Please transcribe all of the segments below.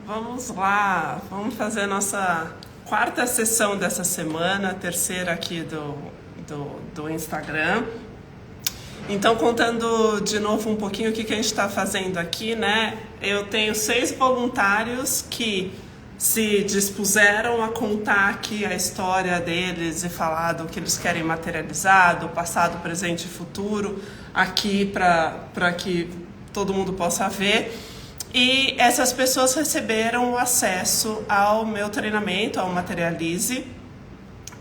Vamos lá, vamos fazer a nossa quarta sessão dessa semana, terceira aqui do Instagram. Então, contando de novo um pouquinho o que a gente está fazendo aqui, né? Eu tenho 6 voluntários que se dispuseram a contar aqui a história deles e falar do que eles querem materializar, do passado, presente e futuro, aqui para que todo mundo possa ver. E essas pessoas receberam o acesso ao meu treinamento, ao Materialize.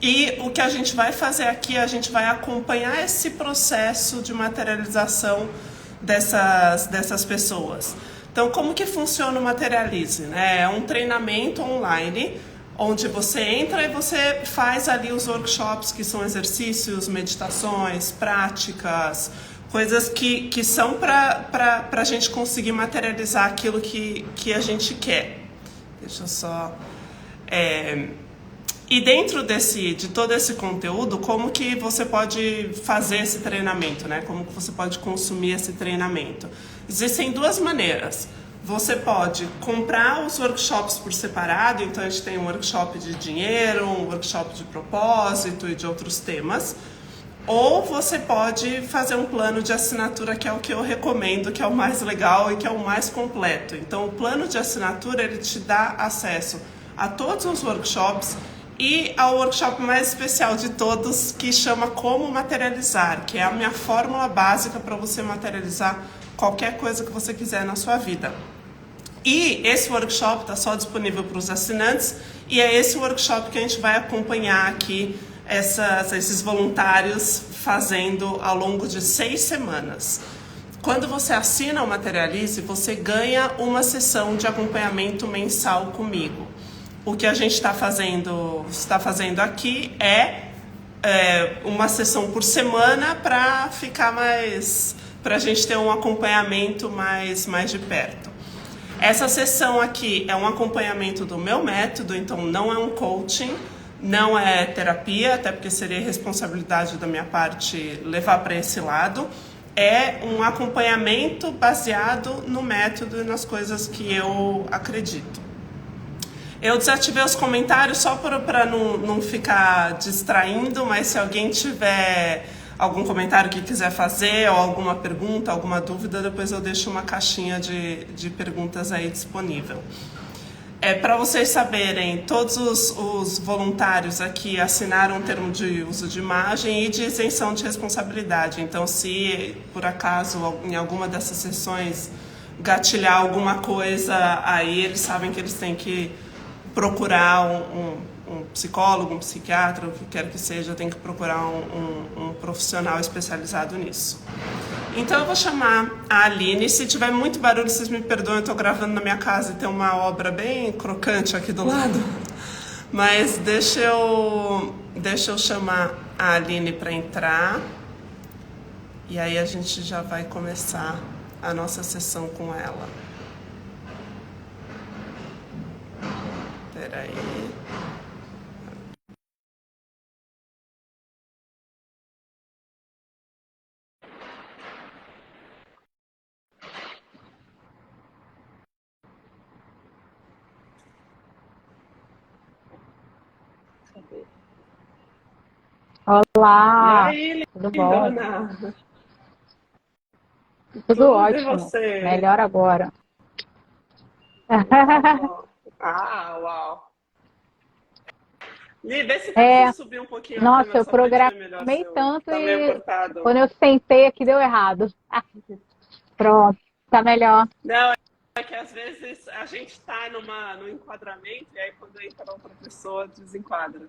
E o que a gente vai fazer aqui, a gente vai acompanhar esse processo de materialização dessas pessoas. Então, como que funciona o Materialize? É um treinamento online, onde você entra e você faz ali os workshops, que são exercícios, meditações, práticas, coisas que são para a gente conseguir materializar aquilo que a gente quer. Deixa eu só... E dentro de todo esse conteúdo, como que você pode fazer esse treinamento, né? Como que você pode consumir esse treinamento? Existem 2 maneiras. Você pode comprar os workshops por separado, então a gente tem um workshop de dinheiro, um workshop de propósito e de outros temas. Ou você pode fazer um plano de assinatura, que é o que eu recomendo, que é o mais legal e que é o mais completo. Então, o plano de assinatura, ele te dá acesso a todos os workshops e ao workshop mais especial de todos, que chama Como Materializar, que é a minha fórmula básica para você materializar qualquer coisa que você quiser na sua vida. E esse workshop está só disponível para os assinantes, e é esse workshop que a gente vai acompanhar aqui esses voluntários fazendo ao longo de 6 semanas. Quando você assina o Materialize, você ganha uma sessão de acompanhamento mensal comigo. O que a gente está fazendo aqui é uma sessão por semana para ficar para a gente ter um acompanhamento mais de perto. Essa sessão aqui é um acompanhamento do meu método, então não é um coaching, não é terapia, até porque seria responsabilidade da minha parte levar para esse lado. É um acompanhamento baseado no método e nas coisas que eu acredito. Eu desativei os comentários só para não ficar distraindo, mas se alguém tiver algum comentário que quiser fazer, ou alguma pergunta, alguma dúvida, depois eu deixo uma caixinha de perguntas aí disponível. Para vocês saberem, todos os voluntários aqui assinaram um termo de uso de imagem e de isenção de responsabilidade. Então, se por acaso em alguma dessas sessões gatilhar alguma coisa, aí eles sabem que eles têm que procurar um psicólogo, um psiquiatra, o que quer que seja, tem que procurar um profissional especializado nisso. Então eu vou chamar a Aline. Se tiver muito barulho, vocês me perdoem, eu estou gravando na minha casa e tem uma obra bem crocante aqui do lado. Mas deixa eu chamar a Aline para entrar. E aí a gente já vai começar a nossa sessão com ela. Peraí. E Olá, aí, tudo bom? lindona? Tudo Tudo e ótimo, você? melhor agora. Tá bom. Ah, uau. Li, vê se consegue É, subir um pouquinho a nossa, câmera eu só pra gente ver melhor programei seu. tanto Tá meio e cortado. quando eu sentei aqui deu errado. Pronto, tá melhor. Não, é que às vezes a gente tá no enquadramento e aí quando entra outra pessoa desenquadra.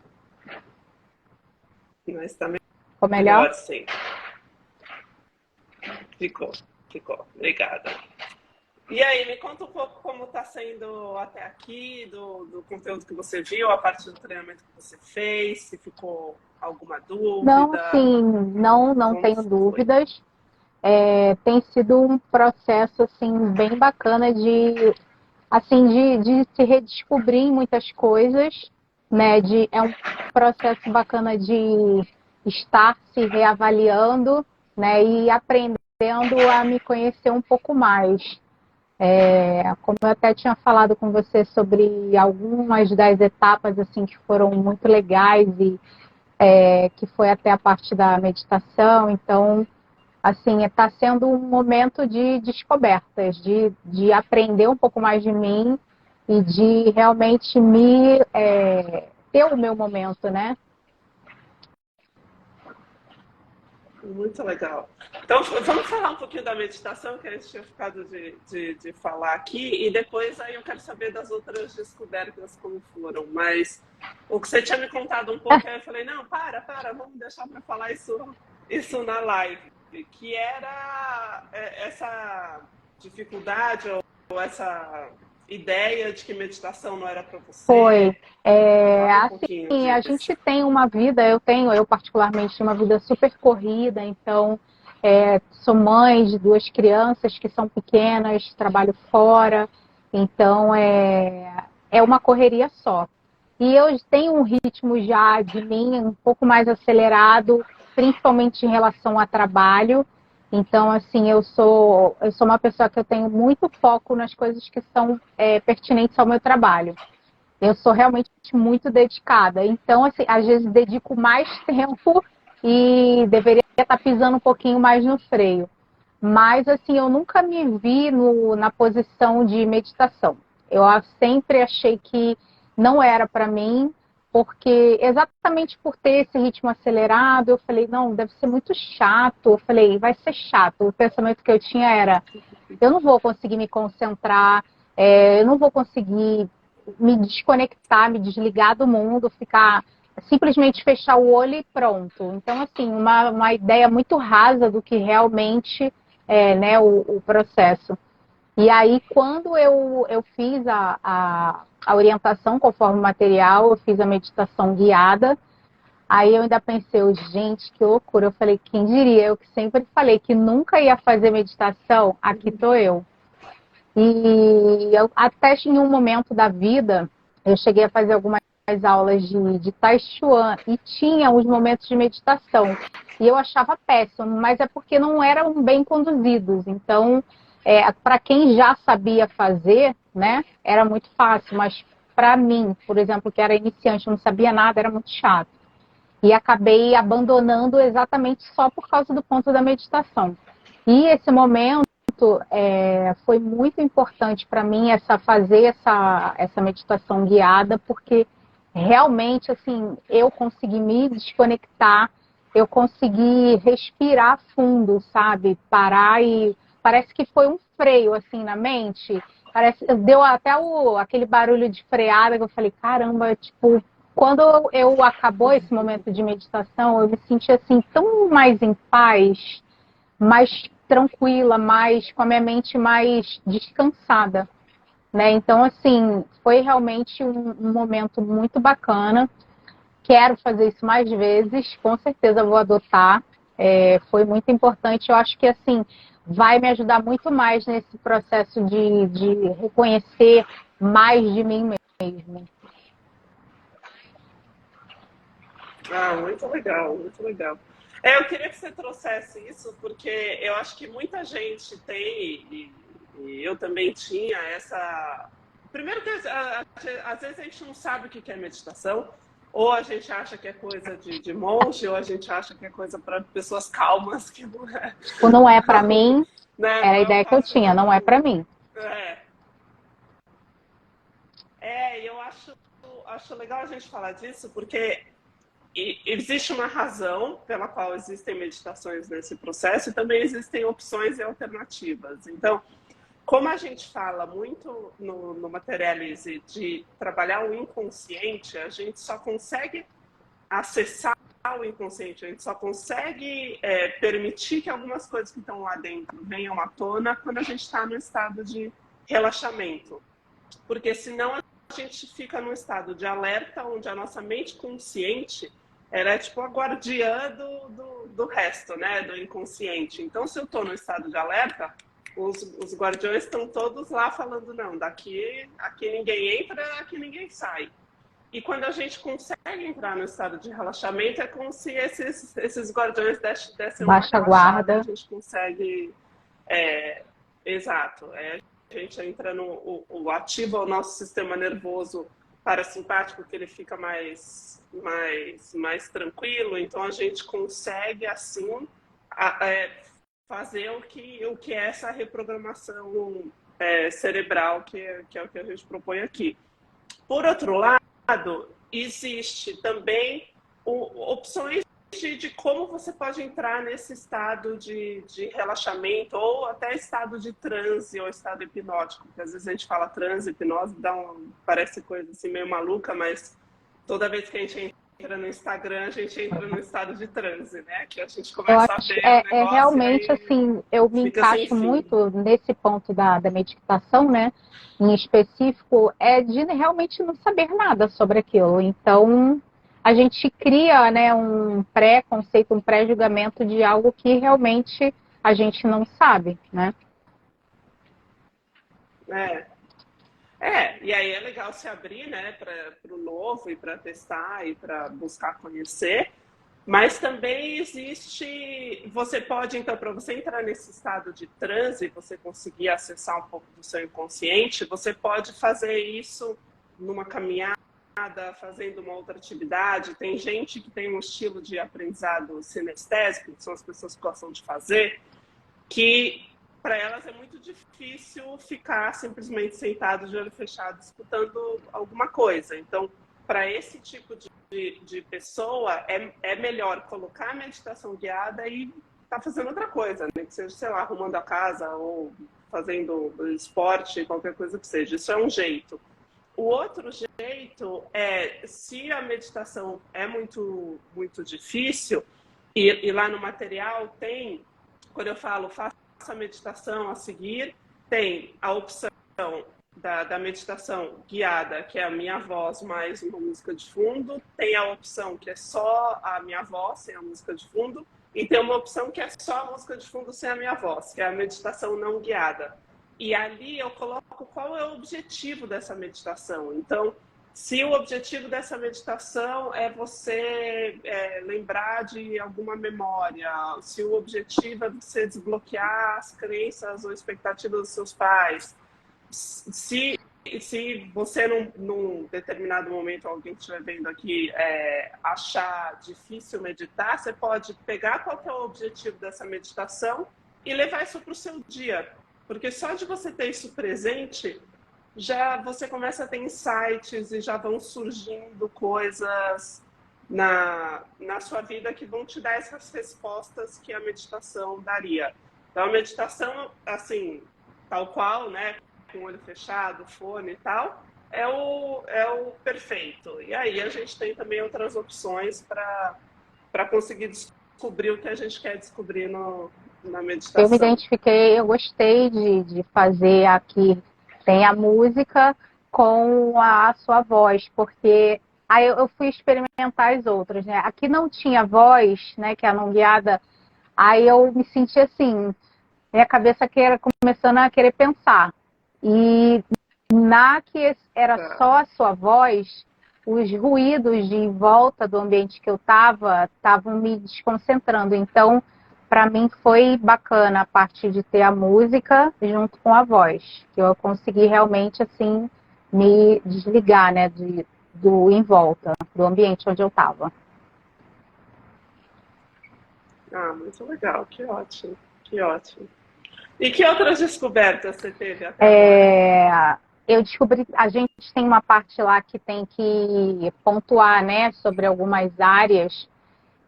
Mas tá Ficou melhor? melhor, sim. Ficou, ficou. Obrigada. E aí, me conta um pouco como está sendo até aqui, do conteúdo que você viu, a parte do treinamento que você fez, se ficou alguma Não, dúvida, sim, não como tenho foi? dúvidas. Tem sido um processo assim bem bacana de se redescobrir em muitas coisas, né? É um processo bacana de estar se reavaliando, né? E aprendendo a me conhecer um pouco mais. Como eu até tinha falado com você sobre algumas das etapas assim que foram muito legais e que foi até a parte da meditação, então assim está sendo um momento de descobertas, de aprender um pouco mais de mim e de realmente ter o meu momento, né? Muito legal. Então, vamos falar um pouquinho da meditação, que a gente tinha ficado de falar aqui, e depois aí eu quero saber das outras descobertas como foram. Mas o que você tinha me contado um pouco, aí eu falei, não, vamos deixar para falar isso na live. Que era essa dificuldade ou essa ideia de que meditação não era para você? Foi. Fala um pouquinho Assim, a disso. gente tem uma vida, eu particularmente, uma vida super corrida, então sou mãe de 2 crianças que são pequenas, trabalho fora, então é uma correria só. E eu tenho um ritmo já de mim um pouco mais acelerado, principalmente em relação a trabalho. Então, assim, eu sou uma pessoa que eu tenho muito foco nas coisas que são pertinentes ao meu trabalho. Eu sou realmente muito dedicada. Então, assim, às vezes dedico mais tempo e deveria estar pisando um pouquinho mais no freio. Mas, assim, eu nunca me vi na posição de meditação. Eu sempre achei que não era para mim, porque exatamente por ter esse ritmo acelerado, eu falei, não, deve ser muito chato. Eu falei, vai ser chato. O pensamento que eu tinha era, eu não vou conseguir me concentrar, eu não vou conseguir me desconectar, me desligar do mundo, ficar simplesmente fechar o olho e pronto. Então, assim, uma ideia muito rasa do que realmente né, o processo. E aí, quando eu fiz a orientação conforme o material, eu fiz a meditação guiada, aí eu ainda pensei, gente, que loucura. Eu falei, quem diria? Eu que sempre falei que nunca ia fazer meditação, aqui estou eu. E até em um momento da vida, eu cheguei a fazer algumas aulas de Tai Chuan e tinha os momentos de meditação. E eu achava péssimo, mas é porque não eram bem conduzidos. Então, para quem já sabia fazer, né, era muito fácil. Mas para mim, por exemplo, que era iniciante, não sabia nada, era muito chato. E acabei abandonando exatamente só por causa do ponto da meditação. E esse momento foi muito importante para mim fazer essa meditação guiada, porque realmente assim eu consegui me desconectar, eu consegui respirar fundo, sabe? Parar e parece que foi um freio assim na mente. Deu até aquele barulho de freada que eu falei, caramba, tipo, quando eu acabou esse momento de meditação, eu me senti assim tão mais em paz, mais tranquila, mais com a minha mente mais descansada, né? Então, assim, foi realmente um momento muito bacana. Quero fazer isso mais vezes, com certeza vou adotar. Foi muito importante. Eu acho que, assim, vai me ajudar muito mais nesse processo de reconhecer mais de mim mesmo. Ah, muito legal, muito legal. Eu queria que você trouxesse isso, porque eu acho que muita gente tem, e eu também tinha essa. Primeiro que às vezes a gente não sabe o que é meditação, ou a gente acha que é coisa de monge, ou a gente acha que é coisa para pessoas calmas, que não é. Ou não é para mim, Né? era a ideia que eu tinha, não é para mim. E eu acho legal a gente falar disso, porque existe uma razão pela qual existem meditações nesse processo e também existem opções e alternativas. Então, como a gente fala muito no Materialize de trabalhar o inconsciente, a gente só consegue acessar o inconsciente, a gente só consegue permitir que algumas coisas que estão lá dentro venham à tona quando a gente está no estado de relaxamento. Porque senão a gente fica num estado de alerta, onde a nossa mente consciente ela é tipo a guardiã do resto, né? Do inconsciente. Então, se eu estou no estado de alerta, os guardiões estão todos lá falando, não, aqui ninguém entra, aqui ninguém sai. E quando a gente consegue entrar no estado de relaxamento, é como se esses guardiões dessem uma baixa guarda. A gente consegue... exato. A gente entra o ativa o nosso sistema nervoso parasimpático, que ele fica mais tranquilo, então a gente consegue, assim, fazer o que é essa reprogramação cerebral, que é o que a gente propõe aqui. Por outro lado, existe também opções de como você pode entrar nesse estado de relaxamento ou até estado de transe ou estado hipnótico, porque às vezes a gente fala transe, hipnose, parece coisa assim meio maluca, mas toda vez que a gente entra no Instagram, a gente entra no estado de transe, né? Que a gente começa a ver o negócio, realmente, assim, eu me encaixo muito nesse ponto da meditação, né? Em específico, de realmente não saber nada sobre aquilo. Então, a gente cria, né, um pré-conceito, um pré-julgamento de algo que realmente a gente não sabe, né? E aí é legal se abrir, né, para o novo e para testar e para buscar conhecer. Mas também existe, você pode, então, para você entrar nesse estado de transe, você conseguir acessar um pouco do seu inconsciente, você pode fazer isso numa caminhada, fazendo uma outra atividade. Tem gente que tem um estilo de aprendizado sinestésico, que são as pessoas que gostam de fazer, que para elas é muito difícil ficar simplesmente sentado de olho fechado escutando alguma coisa. Então, para esse tipo de pessoa, é melhor colocar a meditação guiada e estar fazendo outra coisa, né? Que seja, sei lá, arrumando a casa ou fazendo esporte, qualquer coisa que seja. Isso é um jeito. O outro jeito é, se a meditação é muito, muito difícil, e lá no material tem, quando eu falo faça a meditação a seguir, tem a opção da meditação guiada, que é a minha voz mais uma música de fundo, tem a opção que é só a minha voz sem a música de fundo, e tem uma opção que é só a música de fundo sem a minha voz, que é a meditação não guiada. E ali eu coloco qual é o objetivo dessa meditação. Então, se o objetivo dessa meditação é você lembrar de alguma memória, se o objetivo é você desbloquear as crenças ou expectativas dos seus pais, se você num determinado momento, alguém que estiver vendo aqui, achar difícil meditar, você pode pegar qual que é o objetivo dessa meditação e levar isso para o seu dia. Porque só de você ter isso presente, já você começa a ter insights e já vão surgindo coisas na sua vida que vão te dar essas respostas que a meditação daria. Então, a meditação, assim, tal qual, né, com o olho fechado, fone e tal, é o perfeito. E aí a gente tem também outras opções para conseguir descobrir o que a gente quer descobrir na meditação. Eu me identifiquei, eu gostei de fazer aqui, tem a música com a sua voz, porque aí eu fui experimentar as outras, né? Aqui não tinha voz, né, que é a não guiada, aí eu me senti assim, minha cabeça começando a querer pensar. E na que era só a sua voz, os ruídos de volta do ambiente que eu estavam me desconcentrando. Então, para mim foi bacana a parte de ter a música junto com a voz, que eu consegui realmente assim me desligar, né, do em volta, do ambiente onde eu estava. Ah, muito legal, que ótimo, que ótimo. E que outras descobertas você teve até agora? Eu descobri, a gente tem uma parte lá que tem que pontuar, né, sobre algumas áreas.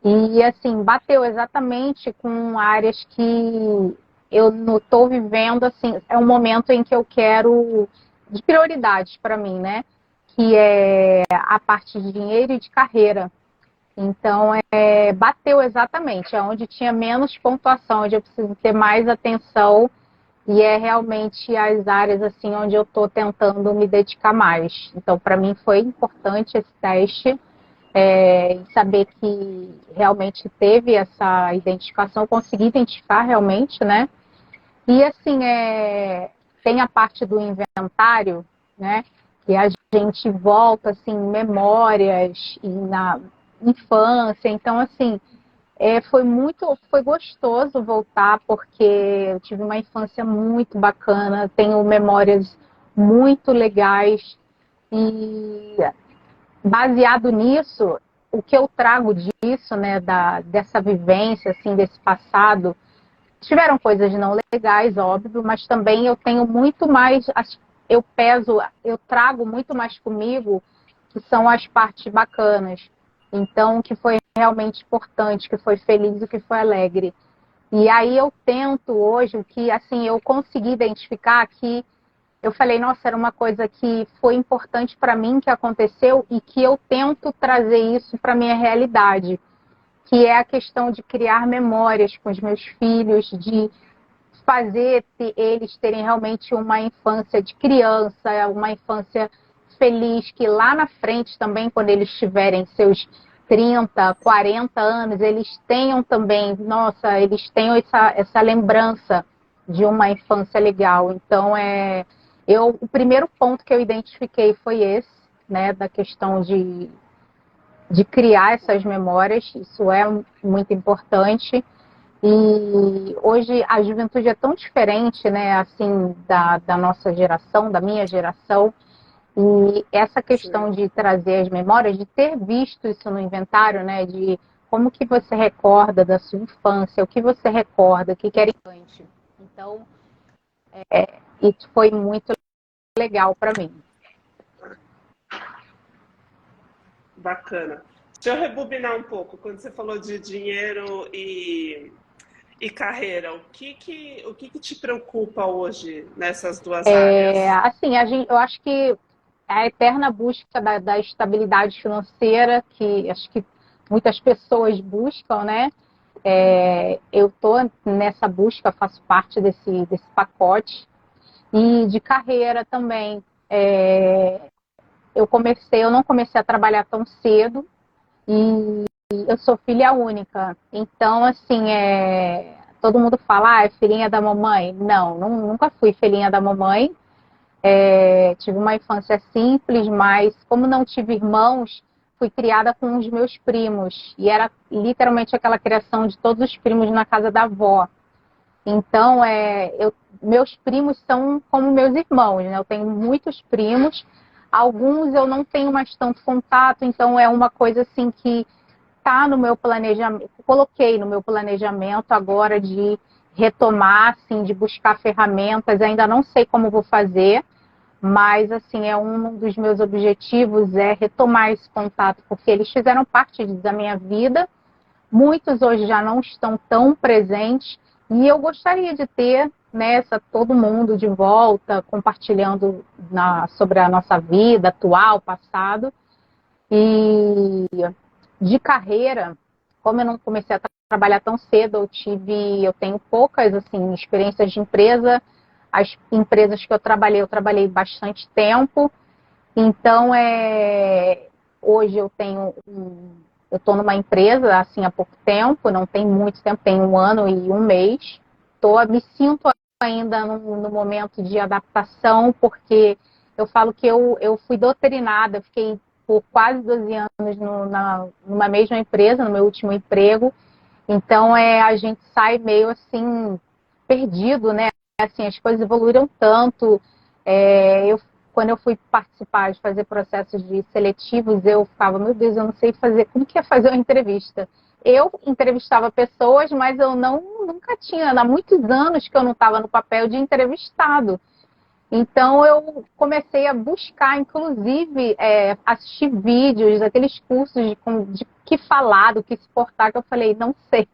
E, assim, bateu exatamente com áreas que eu não estou vivendo, assim, é um momento em que eu quero, de prioridades para mim, né? Que é a parte de dinheiro e de carreira. Então, bateu exatamente, é onde tinha menos pontuação, onde eu preciso ter mais atenção, e é realmente as áreas, assim, onde eu estou tentando me dedicar mais. Então, para mim foi importante esse teste, saber que realmente teve essa identificação, consegui identificar realmente, né? E assim, tem a parte do inventário, né? Que a gente volta assim, memórias e na infância. Então, assim, Foi gostoso voltar, porque eu tive uma infância muito bacana, tenho memórias muito legais e baseado nisso, o que eu trago disso, né, dessa vivência, assim, desse passado, tiveram coisas não legais, óbvio, mas também eu tenho muito mais, eu trago muito mais comigo, que são as partes bacanas. Então, o que foi realmente importante, que foi feliz, o que foi alegre. E aí eu tento hoje, o que assim eu consegui identificar que eu falei, nossa, era uma coisa que foi importante para mim, que aconteceu, e que eu tento trazer isso para a minha realidade, que é a questão de criar memórias com os meus filhos, de fazer eles terem realmente uma infância de criança, uma infância feliz, que lá na frente também, quando eles tiverem seus 30, 40 anos, eles tenham também, nossa, eles tenham essa lembrança de uma infância legal. Então, o primeiro ponto que eu identifiquei foi esse, né, da questão de criar essas memórias, isso é muito importante. E hoje a juventude é tão diferente, né, assim, da nossa geração, da minha geração, e essa questão de trazer as memórias, de ter visto isso no inventário, né, de como que você recorda da sua infância, o que você recorda, o que era importante. Então, isso foi muito legal para mim. Bacana. Deixa eu rebobinar um pouco. Quando você falou de dinheiro e carreira, o que te preocupa hoje nessas duas áreas? Assim, eu acho que a eterna busca da estabilidade financeira, que acho que muitas pessoas buscam, né? Eu estou nessa busca, faço parte desse pacote. E de carreira também. Eu não comecei a trabalhar tão cedo e eu sou filha única. Então, assim, todo mundo fala, é filhinha da mamãe. Não, nunca fui filhinha da mamãe. Tive uma infância simples, mas como não tive irmãos, fui criada com os meus primos. E era literalmente aquela criação de todos os primos na casa da avó. Então, meus primos são como meus irmãos, né? Eu tenho muitos primos. Alguns eu não tenho mais tanto contato, então é uma coisa assim que está no meu planejamento, coloquei no meu planejamento agora de retomar, assim, de buscar ferramentas. Ainda não sei como vou fazer, mas assim é um dos meus objetivos retomar esse contato, porque eles fizeram parte da minha vida. Muitos hoje já não estão tão presentes e eu gostaria de ter todo mundo de volta, compartilhando sobre a nossa vida atual, passado. E de carreira, como eu não comecei a trabalhar tão cedo, eu tenho poucas assim, experiências de empresa. As empresas que eu trabalhei bastante tempo. Então, hoje eu estou numa empresa assim há pouco tempo, não tem muito tempo, tem 1 ano e 1 mês. Me sinto ainda no momento de adaptação, porque eu falo que eu fui doutrinada, fiquei por quase 12 anos numa mesma empresa, no meu último emprego. Então, a gente sai meio assim, perdido, né? Assim, as coisas evoluíram tanto. Quando eu fui participar de fazer processos de seletivos, eu ficava, meu Deus, eu não sei fazer, como que é fazer uma entrevista? Eu entrevistava pessoas, mas eu nunca tinha, há muitos anos que eu não estava no papel de entrevistado. Então, eu comecei a buscar, inclusive, assistir vídeos, aqueles cursos de que falar, do que se portar, que eu falei, não sei.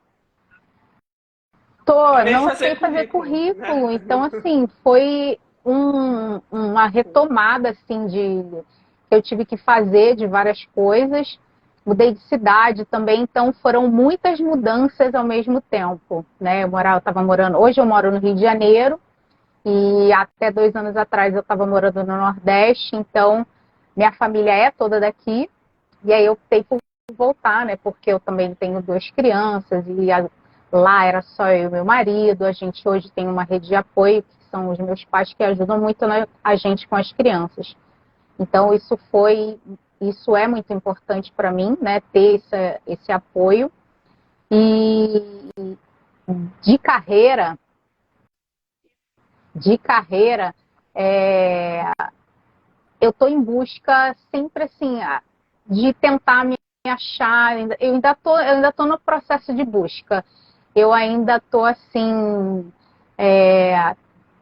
Não sei fazer currículo. Né? Então, assim, foi uma retomada, assim, que eu tive que fazer de várias coisas. Mudei de cidade também, então foram muitas mudanças ao mesmo tempo, né? Hoje eu moro no Rio de Janeiro, e até 2 anos atrás eu estava morando no Nordeste, então minha família é toda daqui, e aí eu optei por voltar, né? Porque eu também tenho 2 crianças, e lá era só eu e meu marido. A gente hoje tem uma rede de apoio, que são os meus pais, que ajudam muito a gente com as crianças. Então isso é muito importante para mim, né? Ter esse apoio. E de carreira, é, eu estou em busca sempre assim de tentar me achar. Eu ainda tô no processo de busca. Eu ainda estou assim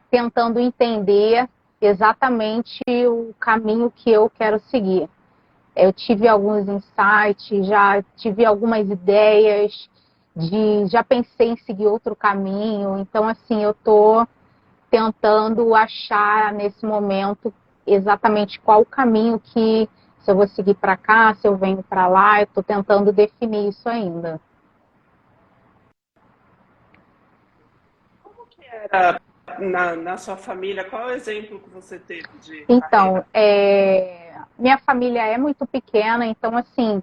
tentando entender exatamente o caminho que eu quero seguir. Eu tive alguns insights, já tive algumas ideias, já pensei em seguir outro caminho. Então, assim, eu estou tentando achar nesse momento exatamente qual o caminho que, se eu vou seguir para cá, se eu venho para lá, eu estou tentando definir isso ainda. Como que era na sua família? Qual é o exemplo que você teve de Então, carreira? minha família é muito pequena, então, assim,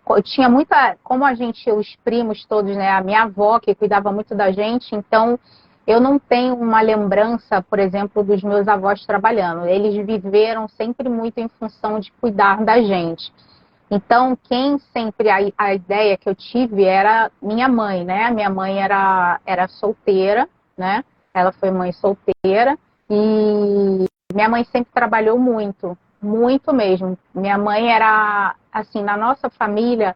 eu tinha muita, como a gente, os primos todos, né, a minha avó que cuidava muito da gente, então eu não tenho uma lembrança, por exemplo, dos meus avós trabalhando. Eles viveram sempre muito em função de cuidar da gente. Então, quem sempre a ideia que eu tive era minha mãe, né? Minha mãe era solteira, né? Ela foi mãe solteira e minha mãe sempre trabalhou muito, muito mesmo. Minha mãe era, assim, na nossa família,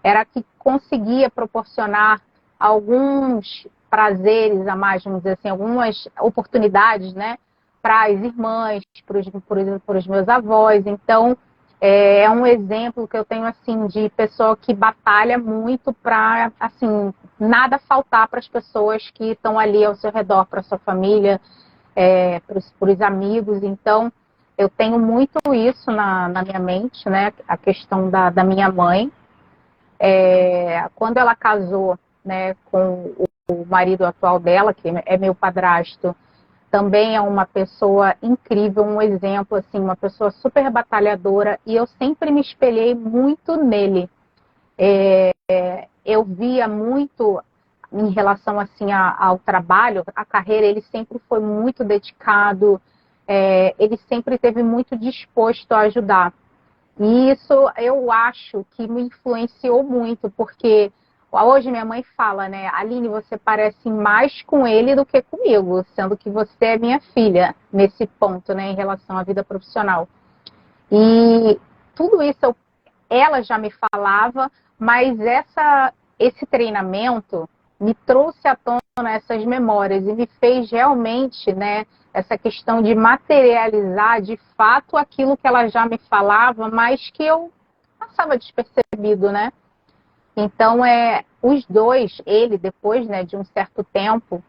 era a que conseguia proporcionar alguns prazeres a mais, vamos dizer assim, algumas oportunidades, né? Para as irmãs, para os meus avós. Então, é um exemplo que eu tenho assim de pessoa que batalha muito para assim nada faltar para as pessoas que estão ali ao seu redor, para sua família, para os amigos. Então eu tenho muito isso na minha mente, né? A questão da minha mãe. Quando ela casou, né, com o marido atual dela, que é meu padrasto, também é uma pessoa incrível, um exemplo, assim, uma pessoa super batalhadora, e eu sempre me espelhei muito nele. Eu via muito em relação assim ao trabalho, a carreira, ele sempre foi muito dedicado, ele sempre esteve muito disposto a ajudar. E isso eu acho que me influenciou muito, porque hoje minha mãe fala, né, Aline, você parece mais com ele do que comigo, sendo que você é minha filha, nesse ponto, né, em relação à vida profissional. E tudo isso ela já me falava, mas esse treinamento me trouxe à tona essas memórias e me fez realmente, né, essa questão de materializar de fato aquilo que ela já me falava, mas que eu passava despercebido, né? Então, os dois, ele depois, né, de um certo tempo,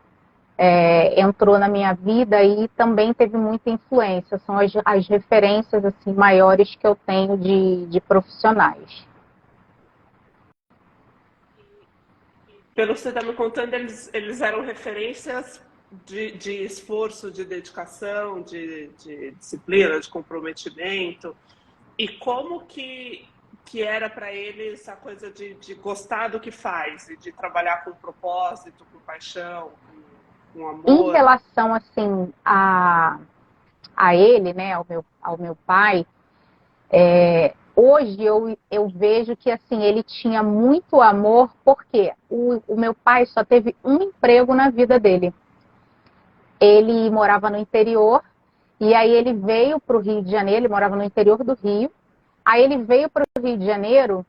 entrou na minha vida e também teve muita influência. São as referências assim maiores que eu tenho de profissionais. Pelo que você está me contando, eles eram referências de esforço, de dedicação, de disciplina, de comprometimento. E como que era para eles a coisa de gostar do que faz, e de trabalhar com propósito, com paixão, com Em amor? relação assim a ele, né, ao meu pai, hoje eu vejo que assim ele tinha muito amor, porque o meu pai só teve um emprego na vida dele. Ele morava no interior e aí ele veio para o Rio de Janeiro, ele morava no interior do Rio. Aí ele veio para o Rio de Janeiro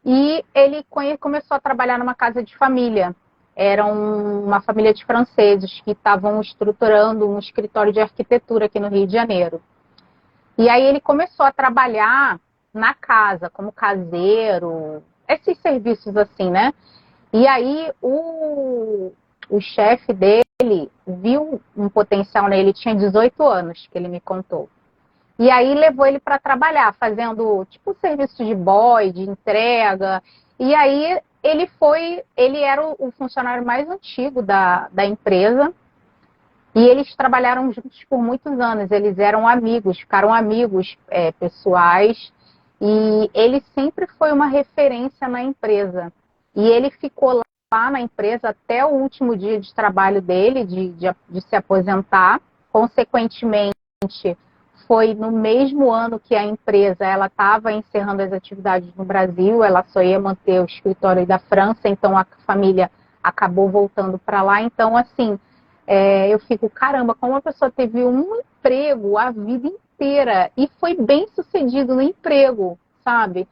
e ele começou a trabalhar numa casa de família. Era uma família de franceses que estavam estruturando um escritório de arquitetura aqui no Rio de Janeiro. E aí ele começou a trabalhar na casa, como caseiro, esses serviços assim, né? E aí o chefe dele viu um potencial nele, ele tinha 18 anos, que ele me contou. E aí levou ele para trabalhar, fazendo tipo serviço de boy, de entrega. E aí ele era o funcionário mais antigo da empresa. E eles trabalharam juntos por muitos anos. Eles eram amigos, ficaram amigos pessoais. E ele sempre foi uma referência na empresa. E ele ficou lá na empresa até o último dia de trabalho dele, de se aposentar. Consequentemente, foi no mesmo ano que a empresa ela estava encerrando as atividades no Brasil, ela só ia manter o escritório da França, então a família acabou voltando para lá. Então, assim, eu fico, caramba, como a pessoa teve um emprego a vida inteira e foi bem sucedido no emprego, sabe?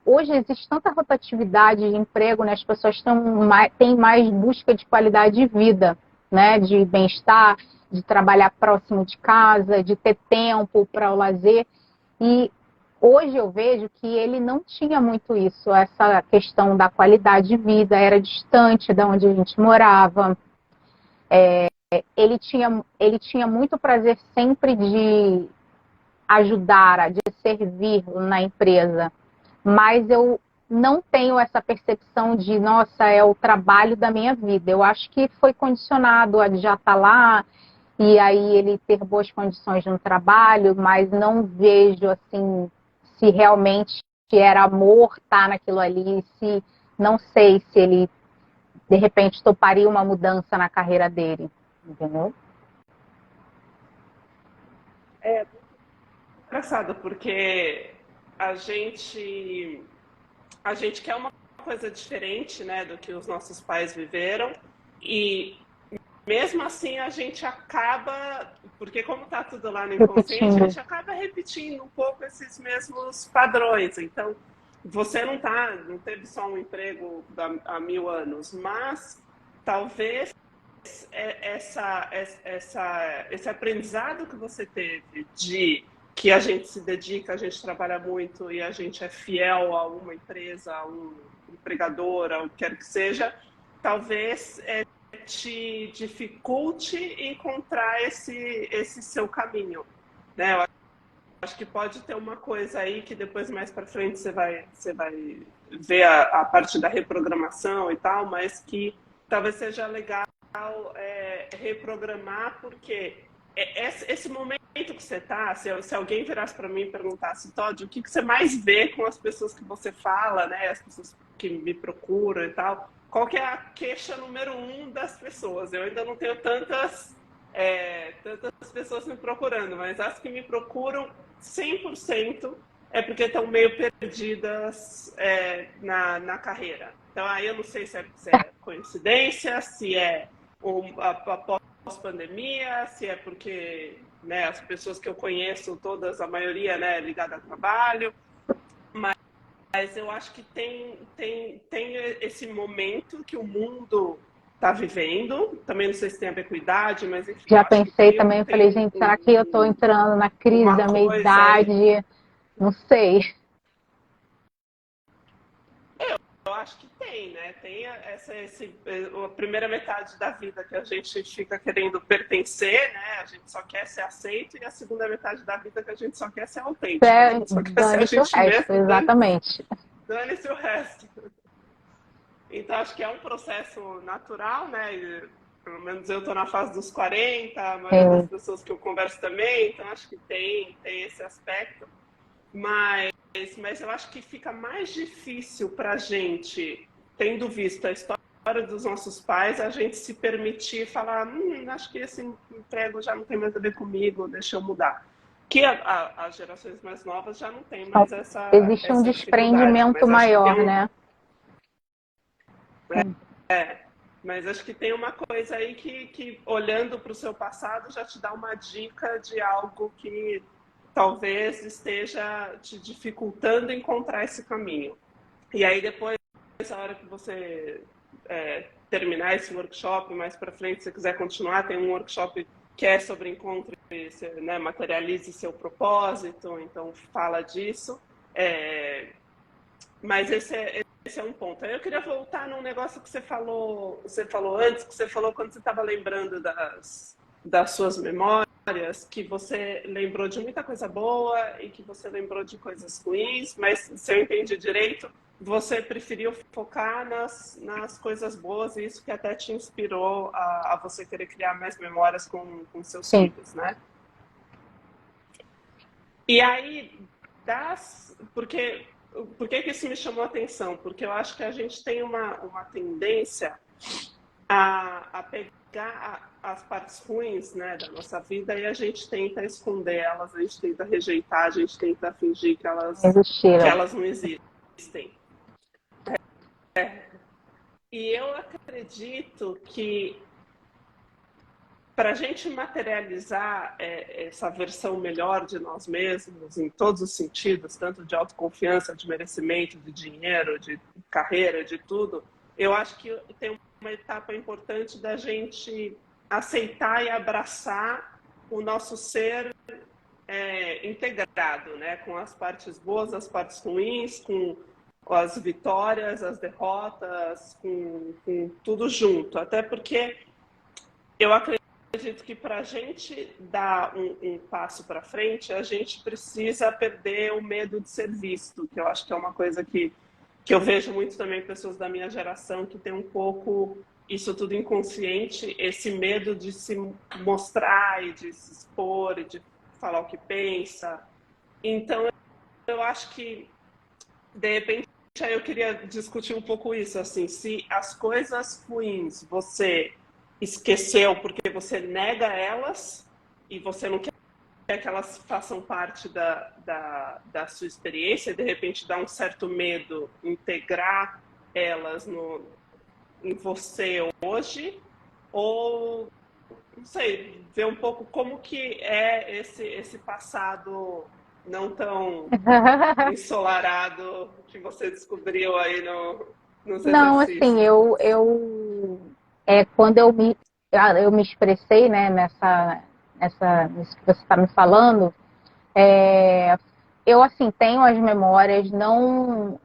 Hoje existe tanta rotatividade de emprego, né? As pessoas têm mais busca de qualidade de vida, né? De bem-estar, de trabalhar próximo de casa, de ter tempo para o lazer. E hoje eu vejo que ele não tinha muito isso, essa questão da qualidade de vida, era distante de onde a gente morava. Ele tinha muito prazer sempre de ajudar, de servir na empresa, mas eu não tenho essa percepção de, nossa, é o trabalho da minha vida. Eu acho que foi condicionado a já estar lá e aí ele ter boas condições no trabalho, mas não vejo assim se realmente era amor estar naquilo ali, se não sei se ele de repente toparia uma mudança na carreira dele, entendeu? É engraçado, porque a gente, a gente quer uma coisa diferente, né, do que os nossos pais viveram, e mesmo assim a gente acaba, porque como está tudo lá no inconsciente, a Repetindo. gente acaba repetindo um pouco esses mesmos padrões. Então, você não teve só um emprego há 1000 anos, mas talvez esse aprendizado que você teve de que a gente se dedica, a gente trabalha muito e a gente é fiel a uma empresa, a um empregador, ao que quer que seja, talvez te dificulte encontrar esse seu caminho, né? Eu acho que pode ter uma coisa aí que depois mais para frente você vai ver a parte da reprogramação e tal, mas que talvez seja legal reprogramar, porque esse momento que você está, se alguém virasse para mim e perguntasse, Todd, o que você mais vê com as pessoas que você fala, né, as pessoas que me procuram e tal, qual que é a queixa número 1 das pessoas? Eu ainda não tenho tantas pessoas me procurando, mas as que me procuram 100% é porque estão meio perdidas na carreira. Então aí eu não sei se é coincidência, se é a pós-pandemia, se é porque, né, as pessoas que eu conheço, todas, a maioria, né, ligada a trabalho, mas eu acho que tem esse momento que o mundo está vivendo, também não sei se tem a ver com idade, mas enfim, Já eu acho que pensei também, eu falei, gente, será que eu estou entrando na crise da minha idade? Não sei. Eu acho que tem, né? Tem a primeira metade da vida que a gente fica querendo pertencer, né? A gente só quer ser aceito, e a segunda metade da vida que a gente só quer ser autêntico. A gente só quer ser a Dane-se o gente resto, mesmo, exatamente. dane-se o resto. Então, acho que é um processo natural, né? Pelo menos eu estou na fase dos 40, a maioria das pessoas que eu converso também, então acho que tem esse aspecto. Mas eu acho que fica mais difícil para a gente, tendo visto a história dos nossos pais, a gente se permitir falar, acho que esse emprego já não tem mais a ver comigo, deixa eu mudar. Que as gerações mais novas já não tem mais Existe um desprendimento maior, né? Mas acho que tem uma coisa aí que olhando para o seu passado, já te dá uma dica de algo que talvez esteja te dificultando encontrar esse caminho. E aí depois, a hora que você terminar esse workshop, mais para frente, se você quiser continuar, tem um workshop que é sobre encontro, né, materialize seu propósito, então fala disso. Mas esse é um ponto. Aí eu queria voltar num negócio que você falou antes, que você falou quando você estava lembrando das suas memórias, que você lembrou de muita coisa boa e que você lembrou de coisas ruins, mas se eu entendi direito, você preferiu focar nas coisas boas, e isso que até te inspirou a você querer criar mais memórias com seus filhos, né? E aí, por que isso me chamou a atenção? Porque eu acho que a gente tem uma tendência a pegar as partes ruins, né, da nossa vida e a gente tenta esconder elas, a gente tenta rejeitar, a gente tenta fingir que elas não existem. E eu acredito que para a gente materializar essa versão melhor de nós mesmos, em todos os sentidos, tanto de autoconfiança, de merecimento, de dinheiro, de carreira, de tudo, eu acho que tem uma etapa importante da gente aceitar e abraçar o nosso ser integrado, né? Com as partes boas, as partes ruins, com as vitórias, as derrotas, com tudo junto. Até porque eu acredito que para a gente dar um passo para frente, a gente precisa perder o medo de ser visto, que eu acho que é uma coisa que eu vejo muito também pessoas da minha geração que tem um pouco isso tudo inconsciente, esse medo de se mostrar e de se expor e de falar o que pensa. Então, eu acho que, de repente, aí eu queria discutir um pouco isso, assim, se as coisas ruins você esqueceu porque você nega elas e você não quer que elas façam parte da sua experiência, e de repente dá um certo medo integrar elas em você hoje, ou, não sei, ver um pouco como que é esse passado não tão ensolarado que você descobriu aí nos Não, exercícios. assim, quando eu me expressei, né, nisso que você está me falando, eu, assim, tenho as memórias, não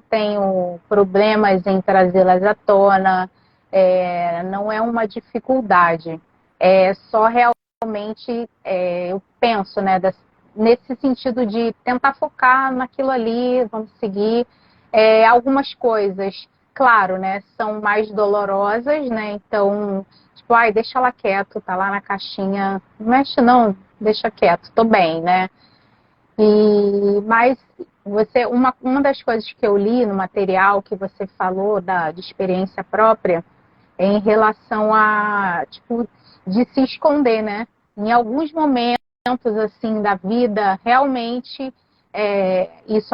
tenho problemas em trazê-las à tona, não é uma dificuldade, é só realmente, eu penso, né, nesse sentido de tentar focar naquilo ali, vamos seguir algumas coisas, claro, né, são mais dolorosas, né, então, tipo, ai, deixa ela quieto, tá lá na caixinha, não mexe não, deixa quieto, tô bem, né. Mas uma das coisas que eu li no material que você falou de experiência própria é em relação a, tipo, de se esconder, né? Em alguns momentos, assim, da vida, realmente isso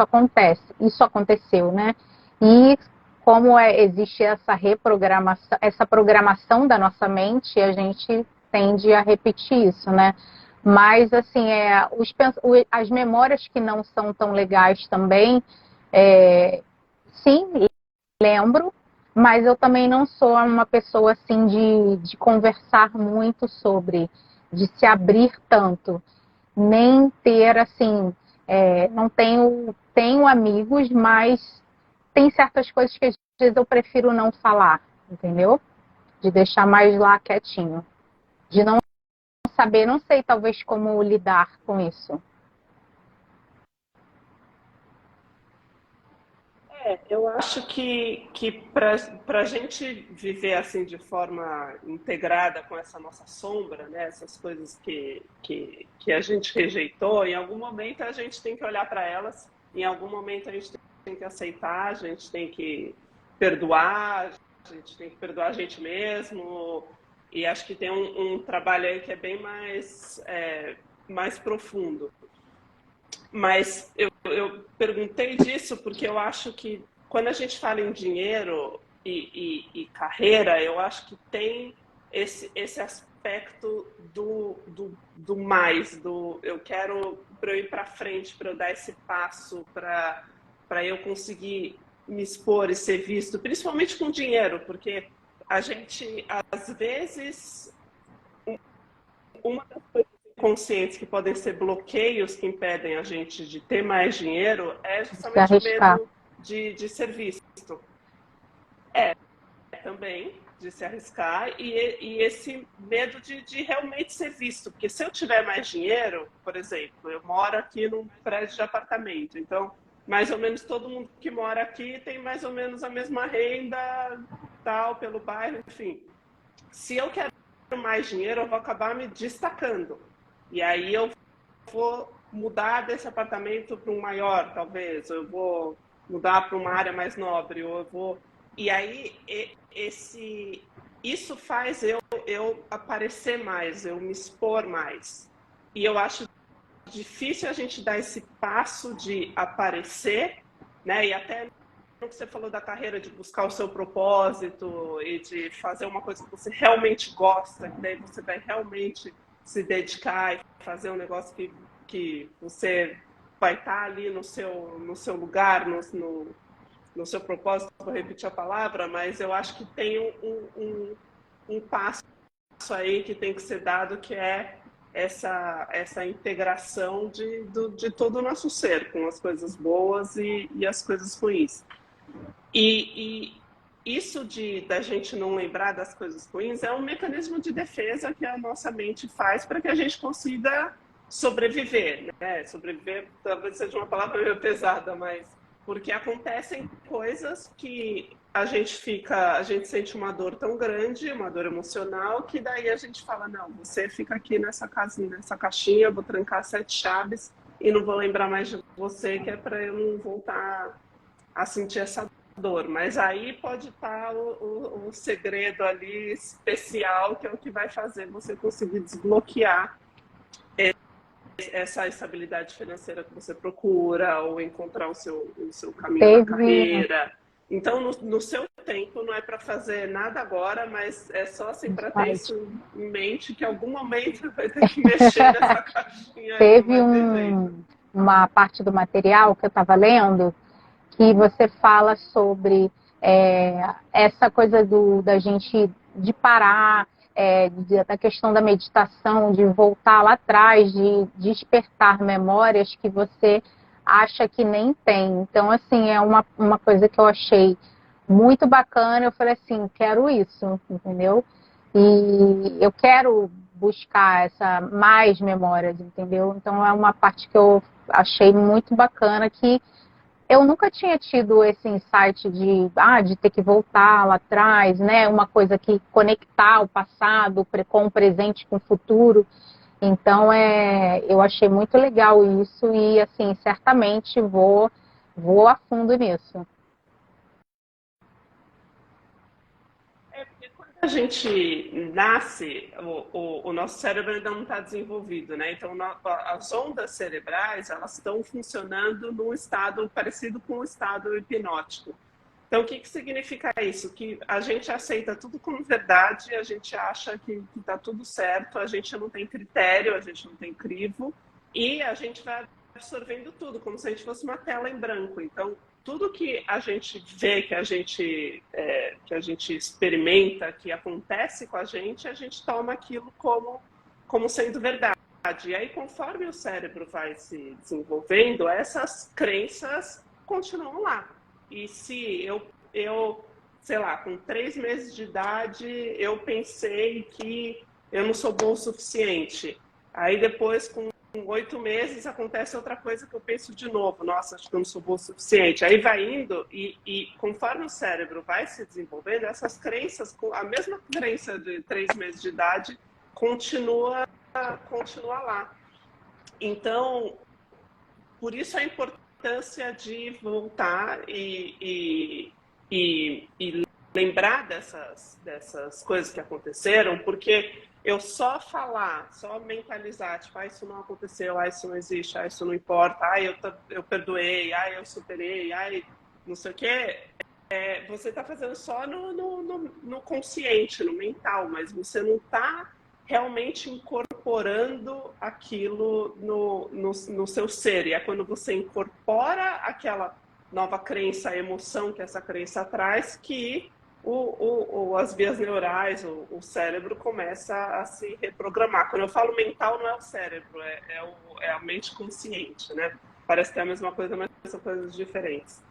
aconteceu, né? E como existe essa programação da nossa mente, a gente tende a repetir isso, né? Mas, assim, as memórias que não são tão legais também, sim, lembro, mas eu também não sou uma pessoa, assim, de conversar muito sobre, de se abrir tanto, nem ter, assim, não tenho amigos, mas tem certas coisas que às vezes eu prefiro não falar, entendeu? De deixar mais lá quietinho, de não saber, não sei talvez como lidar com isso. Eu acho que para a gente viver assim de forma integrada com essa nossa sombra, né, essas coisas que a gente rejeitou, em algum momento a gente tem que olhar para elas, em algum momento a gente tem que aceitar, a gente tem que perdoar, a gente tem que perdoar a gente mesmo, e acho que tem um trabalho aí que é bem mais profundo. Mas eu perguntei disso porque eu acho que quando a gente fala em dinheiro e carreira, eu acho que tem esse aspecto do mais, do eu quero para eu ir para frente, para eu dar esse passo, para eu conseguir me expor e ser visto, principalmente com dinheiro, porque a gente, às vezes, uma das coisas inconscientes que podem ser bloqueios que impedem a gente de ter mais dinheiro é Se justamente o arriscar. medo de ser visto. Também de se arriscar e esse medo de realmente ser visto. Porque se eu tiver mais dinheiro, por exemplo, eu moro aqui num prédio de apartamento, então mais ou menos todo mundo que mora aqui tem mais ou menos a mesma renda, tal, pelo bairro, enfim. Se eu quero mais dinheiro, eu vou acabar me destacando. E aí eu vou mudar desse apartamento para um maior, talvez. Eu vou mudar para uma área mais nobre. Ou eu vou... E aí isso faz eu eu aparecer mais, eu me expor mais. E eu acho difícil a gente dar esse passo de aparecer, né? E até no que você falou da carreira, de buscar o seu propósito e de fazer uma coisa que você realmente gosta, que daí você vai realmente se dedicar e fazer um negócio que você vai estar ali no seu lugar, no seu propósito, vou repetir a palavra, mas eu acho que tem um passo aí que tem que ser dado, que é essa integração de todo o nosso ser, com as coisas boas e as coisas ruins. E isso da gente não lembrar das coisas ruins é um mecanismo de defesa que a nossa mente faz para que a gente consiga sobreviver, né? Sobreviver talvez seja uma palavra meio pesada, mas porque acontecem coisas que a gente sente uma dor tão grande, uma dor emocional, que daí a gente fala, não, você fica aqui nessa casinha, nessa caixinha, eu vou trancar 7 chaves e não vou lembrar mais de você, que é para eu não voltar a sentir essa dor. Mas aí pode estar o segredo ali especial, que é o que vai fazer você conseguir desbloquear essa estabilidade financeira que você procura, ou encontrar o seu caminho na carreira. Então, no seu tempo, não é para fazer nada agora, mas é só assim para ter isso em mente, que em algum momento vai ter que mexer nessa caixinha. Teve uma parte do material que eu estava lendo, que você fala sobre essa coisa da gente de parar, da questão da meditação, de voltar lá atrás, de despertar memórias que você acha que nem tem. Então, assim, é uma coisa que eu achei muito bacana. Eu falei assim, quero isso, entendeu? E eu quero buscar mais memórias, entendeu? Então, é uma parte que eu achei muito bacana, que eu nunca tinha tido esse insight de ter que voltar lá atrás, né? Uma coisa que conectar o passado com o presente, com o futuro. Então, eu achei muito legal isso e, assim, certamente vou a fundo nisso. Porque quando a gente nasce, o nosso cérebro ainda não está desenvolvido, né? Então, as ondas cerebrais, elas estão funcionando num estado parecido com o estado hipnótico. Então, o que significa isso? Que a gente aceita tudo como verdade, a gente acha que está tudo certo, a gente não tem critério, a gente não tem crivo, e a gente vai absorvendo tudo, como se a gente fosse uma tela em branco. Então, tudo que a gente vê, que a gente experimenta, que acontece com a gente toma aquilo como sendo verdade. E aí, conforme o cérebro vai se desenvolvendo, essas crenças continuam lá. E se eu, sei lá, com 3 meses de idade, eu pensei que eu não sou bom o suficiente. Aí depois, com 8 meses, acontece outra coisa que eu penso de novo. Nossa, acho que eu não sou bom o suficiente. Aí vai indo e conforme o cérebro vai se desenvolvendo, essas crenças, a mesma crença de 3 meses de idade, continua lá. Então, por isso a importância de voltar e lembrar dessas coisas que aconteceram, porque eu só falar, só mentalizar, tipo, isso não aconteceu, isso não existe, isso não importa, eu perdoei, eu superei, não sei o quê, você está fazendo só no consciente, no mental, mas você não está realmente incorporando aquilo no seu ser. E é quando você incorpora aquela nova crença, emoção que essa crença traz, que as vias neurais, o cérebro começa a se reprogramar. Quando eu falo mental, não é o cérebro, é a mente consciente, né? Parece que é a mesma coisa, mas são coisas diferentes.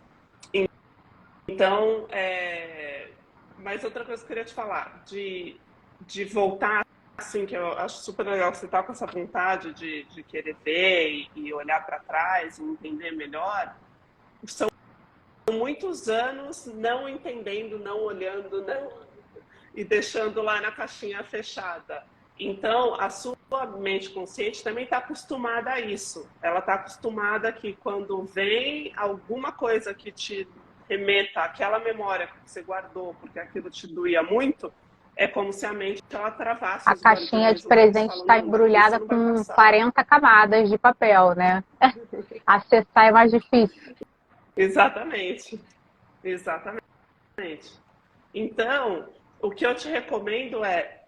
Então, mas outra coisa que eu queria te falar, de voltar, assim, que eu acho super legal que você tá com essa vontade de querer ver e olhar para trás e entender melhor. São muitos anos não entendendo, não olhando, e deixando lá na caixinha fechada. Então, a sua mente consciente também está acostumada a isso. Ela está acostumada que quando vem alguma coisa que te remeta àquela memória que você guardou, porque aquilo te doía muito, é como se a mente ela travasse A os caixinha de guardiões lá, eles presente falam, está não, daqui você embrulhada não vai com passar. 40 camadas de papel, né? Acessar é mais difícil. Exatamente, exatamente. Então, o que eu te recomendo é,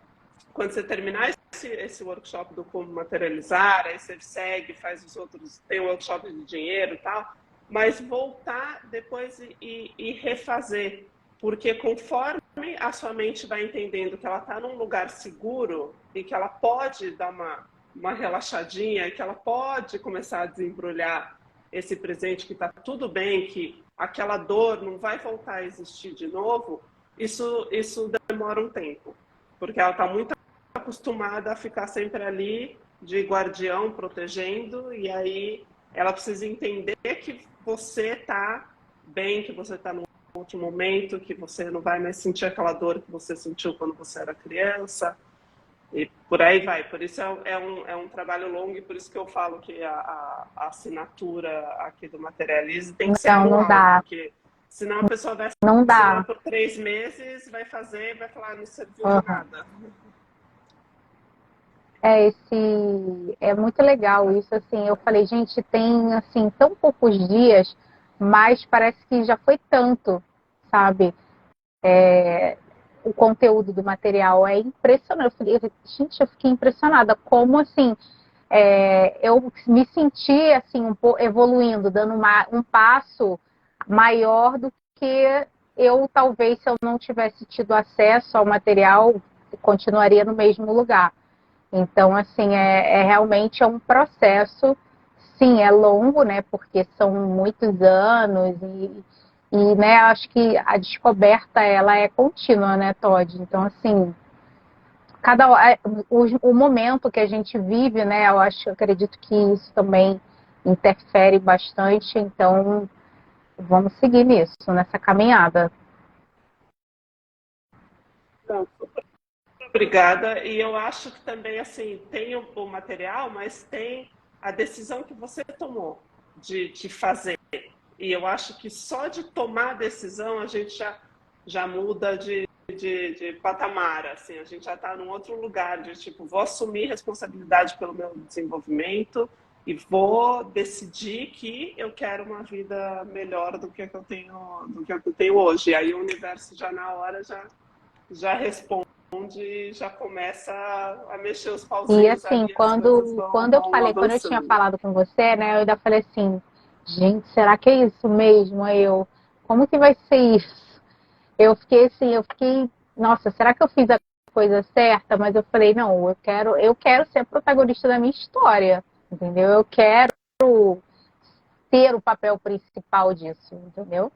quando você terminar esse workshop do como materializar, aí você segue, faz os outros, tem o workshop de dinheiro e tal, mas voltar depois e refazer. Porque conforme a sua mente vai entendendo que ela está num lugar seguro e que ela pode dar uma relaxadinha, que ela pode começar a desembrulhar esse presente, que está tudo bem, que aquela dor não vai voltar a existir de novo, isso demora um tempo. Porque ela está muito acostumada a ficar sempre ali de guardião, protegendo, e aí ela precisa entender que você está bem, que você está num outro momento, que você não vai mais sentir aquela dor que você sentiu quando você era criança, e por aí vai. Por isso é um trabalho longo, e por isso que eu falo que a assinatura aqui do Materialize tem que ser Não, não anual, dá. porque senão a pessoa vai Não assinar dá. por 3 meses, vai fazer e vai falar, não serviu de Uhum. nada. É muito legal isso, assim, eu falei, gente, tem, assim, tão poucos dias, mas parece que já foi tanto, sabe? O conteúdo do material é impressionante. Gente, eu fiquei impressionada, como, assim, eu me senti, assim, evoluindo, dando um passo maior do que eu, talvez, se eu não tivesse tido acesso ao material, continuaria no mesmo lugar. Então, assim, realmente é um processo, sim, é longo, né? Porque são muitos anos né, acho que a descoberta, ela é contínua, né, Todd? Então, assim, o momento que a gente vive, né, acredito que isso também interfere bastante, então vamos seguir nessa caminhada. Não, obrigada. E eu acho que também, assim, tem o material, mas tem a decisão que você tomou de fazer. E eu acho que só de tomar a decisão a gente já muda de patamar, assim, a gente já está num outro lugar de tipo, vou assumir responsabilidade pelo meu desenvolvimento e vou decidir que eu quero uma vida melhor do que a que eu tenho, do que a que eu tenho hoje. E aí o universo já na hora já responde, já começa a mexer os E pauzinhos assim, ali, as coisas vão quando eu tinha avançando. falado com você, né, eu ainda falei assim, gente, será que é isso mesmo? Como que vai ser isso? Eu fiquei, nossa, será que eu fiz a coisa certa? Mas eu falei, não, eu quero ser a protagonista da minha história, entendeu? Eu quero ter o papel principal disso, entendeu?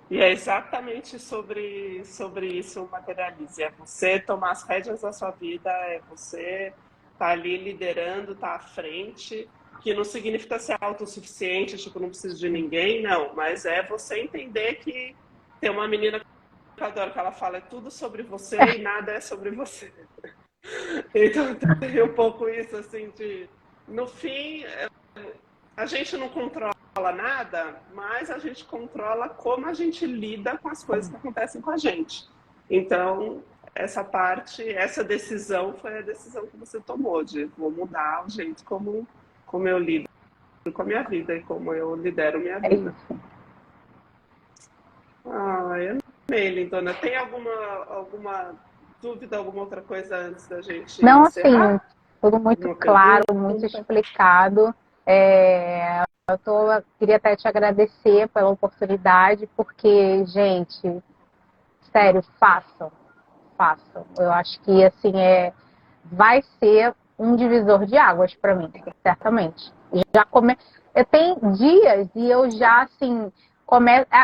E é exatamente sobre isso o Materialize. É você tomar as rédeas da sua vida, é você estar ali liderando, estar à frente, que não significa ser autossuficiente, tipo, não preciso de ninguém, não. Mas é você entender que tem uma menina que eu adoro que ela fala, é tudo sobre você e nada é sobre você. Então tem um pouco isso, assim, de... No fim, a gente não controla nada, mas a gente controla como a gente lida com as coisas que acontecem com a gente. Então, essa parte, essa decisão foi a decisão que você tomou, de vou mudar o jeito como eu lido com a minha vida e como eu lidero minha É vida. isso. Ah, eu amei, Lindona. Tem alguma dúvida, alguma outra coisa antes da gente Não, assim, encerrar? tudo muito Alguma claro, muito pergunta? explicado. Queria até te agradecer pela oportunidade, porque, gente, sério, façam, façam. Eu acho que, assim, vai ser um divisor de águas para mim, certamente. Já come... Eu tenho dias e eu já, assim,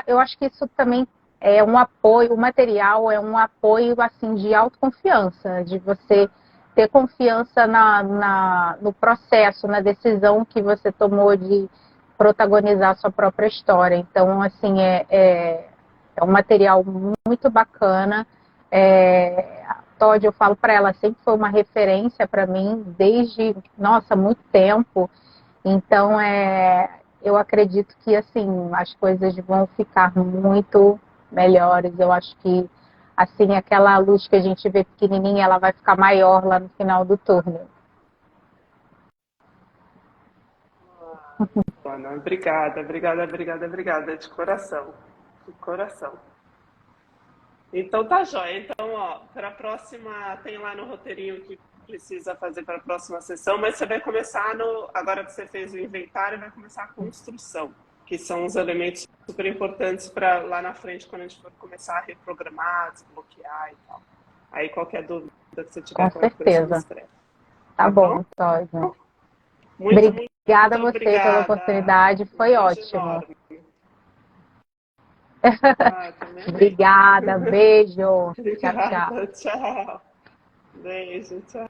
eu acho que isso também é um apoio, o material é um apoio, assim, de autoconfiança, de você ter confiança no processo, na decisão que você tomou de protagonizar a sua própria história. Então, assim, é um material muito bacana. Todd, eu falo para ela, sempre foi uma referência para mim, desde, nossa, muito tempo. Então, eu acredito que assim as coisas vão ficar muito melhores. Eu acho que assim aquela luz que a gente vê pequenininha, ela vai ficar maior lá no final do túnel. Ana, obrigada, obrigada, obrigada, obrigada, de coração. De coração. Então tá jóia. Então, ó, para a próxima, tem lá no roteirinho o que precisa fazer para a próxima sessão, mas você vai começar no. Agora que você fez o inventário, vai começar a construção, que são os elementos super importantes para lá na frente, quando a gente for começar a reprogramar, desbloquear e tal. Aí qualquer dúvida que você Com tiver, qualquer coisa, me certeza. escreve. Tá Tá bom? bom, Sósia. Muito, muito, Obrigada muito a você pela obrigada. oportunidade, Um foi beijo ótimo. enorme. Ah, também amei. Obrigada, beijo. Tchau, tchau. Obrigada, tchau. Beijo, tchau.